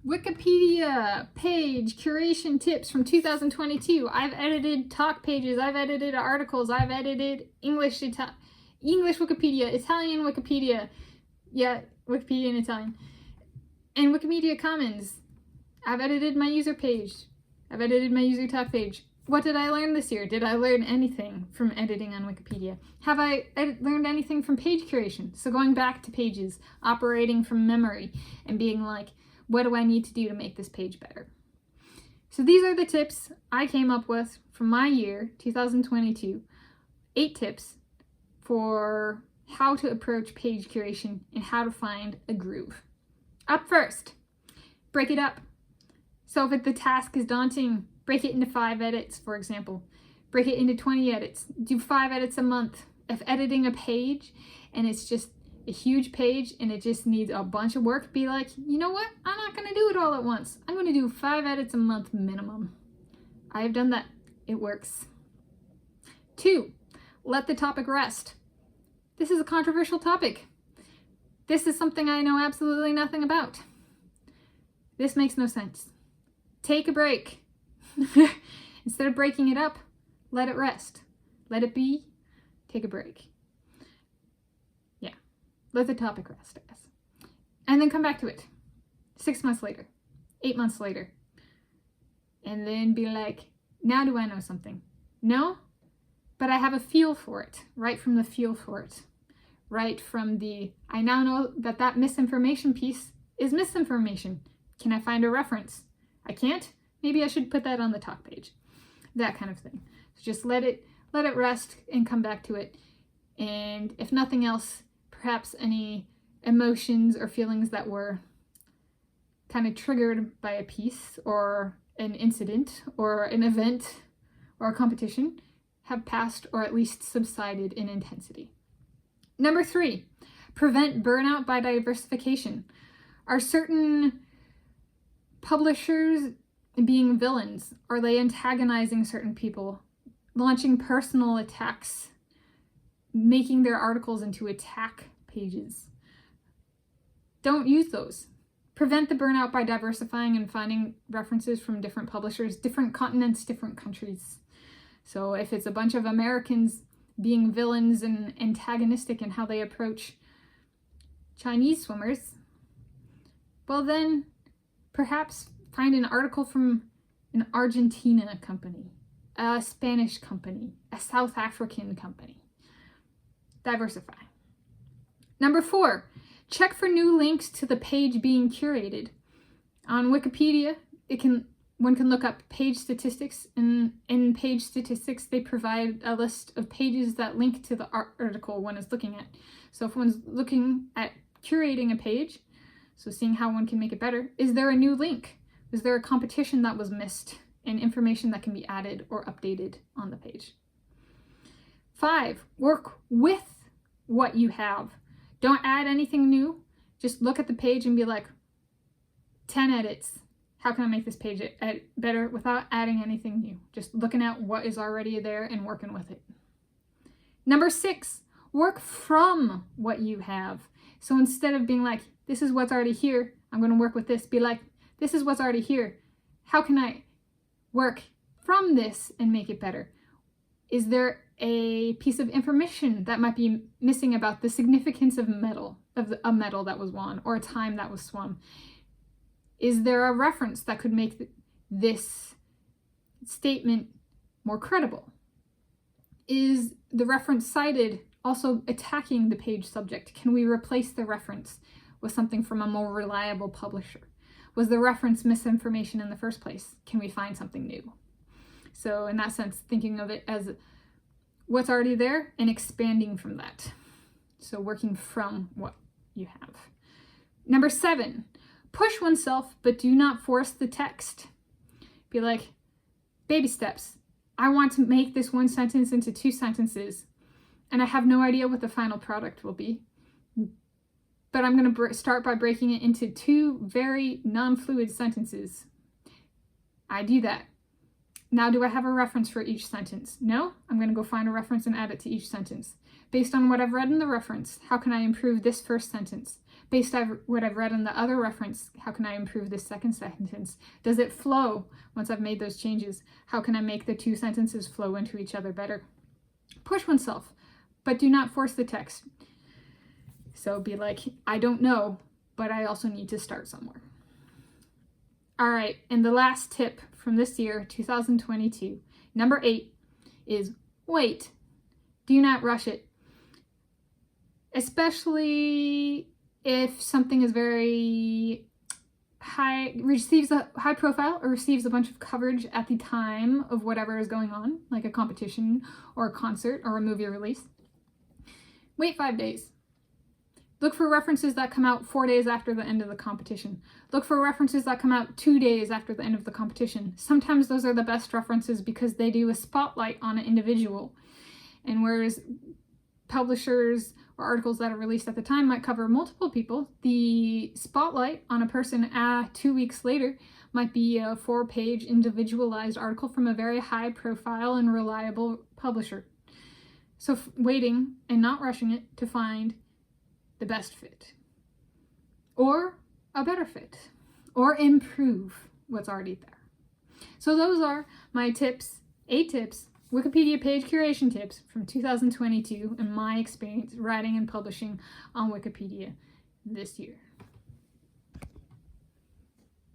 Wikipedia page curation tips from 2022. I've edited talk pages, I've edited articles, I've edited English Wikipedia, Italian Wikipedia, yeah, Wikipedia in Italian, and Wikimedia Commons. I've edited my user page, I've edited my user talk page. What did I learn this year? Did I learn anything from editing on Wikipedia? Have I learned anything from page curation? So going back to pages, operating from memory, and being like, what do I need to do to make this page better? So these are the tips I came up with from my year, 2022. 8 tips for how to approach page curation and how to find a groove. Up first, break it up. So if the task is daunting, break it into 5 edits, for example. Break it into 20 edits. Do 5 edits a month. If editing a page and it's just a huge page and it just needs a bunch of work, be like, you know what? I'm not going to do it all at once. I'm going to do 5 edits a month minimum. I have done that. It works. 2, let the topic rest. This is a controversial topic. This is something I know absolutely nothing about. This makes no sense. Take a break. Instead of breaking it up, let it rest. Let it be. Take a break. Yeah. Let the topic rest, I guess. And then come back to it. 6 months later. 8 months later. And then be like, now do I know something? No? But I have a feel for it. Right from the feel for it. Right from the, I now know that that misinformation piece is misinformation. Can I find a reference? I can't? Maybe I should put that on the talk page. That kind of thing. So just let it rest and come back to it. And if nothing else, perhaps any emotions or feelings that were kind of triggered by a piece or an incident or an event or a competition have passed or at least subsided in intensity. Number 3, prevent burnout by diversification. Are certain publishers being villains? Are they antagonizing certain people, launching personal attacks, making their articles into attack pages? Don't use those. Prevent the burnout by diversifying and finding references from different publishers, different continents, different countries. So if it's a bunch of Americans being villains and antagonistic in how they approach Chinese swimmers, well then perhaps find an article from an Argentina company, a Spanish company, a South African company. Diversify. Number 4, check for new links to the page being curated. On Wikipedia, one can look up page statistics, and in page statistics they provide a list of pages that link to the article one is looking at. So if one's looking at curating a page, so seeing how one can make it better, is there a new link? Is there a competition that was missed and information that can be added or updated on the page? 5, work with what you have. Don't add anything new. Just look at the page and be like, 10 edits. How can I make this page better without adding anything new? Just looking at what is already there and working with it. Number 6, work from what you have. So instead of being like, this is what's already here, I'm going to work with this, be like, this is what's already here. How can I work from this and make it better? Is there a piece of information that might be missing about the significance of a medal that was won or a time that was swum? Is there a reference that could make this statement more credible? Is the reference cited also attacking the page subject? Can we replace the reference with something from a more reliable publisher? Was the reference misinformation in the first place? Can we find something new? So in that sense, thinking of it as what's already there and expanding from that. So working from what you have. Number 7, push oneself, but do not force the text. Be like, baby steps. I want to make this 1 sentence into 2 sentences, and I have no idea what the final product will be. But I'm going to start by breaking it into 2 very non-fluid sentences. I do that. Now, do I have a reference for each sentence? No? I'm going to go find a reference and add it to each sentence. Based on what I've read in the reference, how can I improve this first sentence? Based on what I've read in the other reference, how can I improve this second sentence? Does it flow once I've made those changes? How can I make the two sentences flow into each other better? Push oneself, but do not force the text. So be like, I don't know, but I also need to start somewhere. All right, and the last tip from this year, 2022, number 8, is wait. Do not rush it. Especially if something is very high, receives a high profile or receives a bunch of coverage at the time of whatever is going on, like a competition or a concert or a movie release. Wait 5 days. Look for references that come out 4 days after the end of the competition. Look for references that come out 2 days after the end of the competition. Sometimes those are the best references because they do a spotlight on an individual. And whereas publishers or articles that are released at the time might cover multiple people, the spotlight on a person 2 weeks later might be a 4-page individualized article from a very high profile and reliable publisher. So waiting and not rushing it to find the best fit or a better fit or improve what's already there. So those are my tips, 8 tips, Wikipedia page curation tips from 2022 and my experience writing and publishing on Wikipedia this year.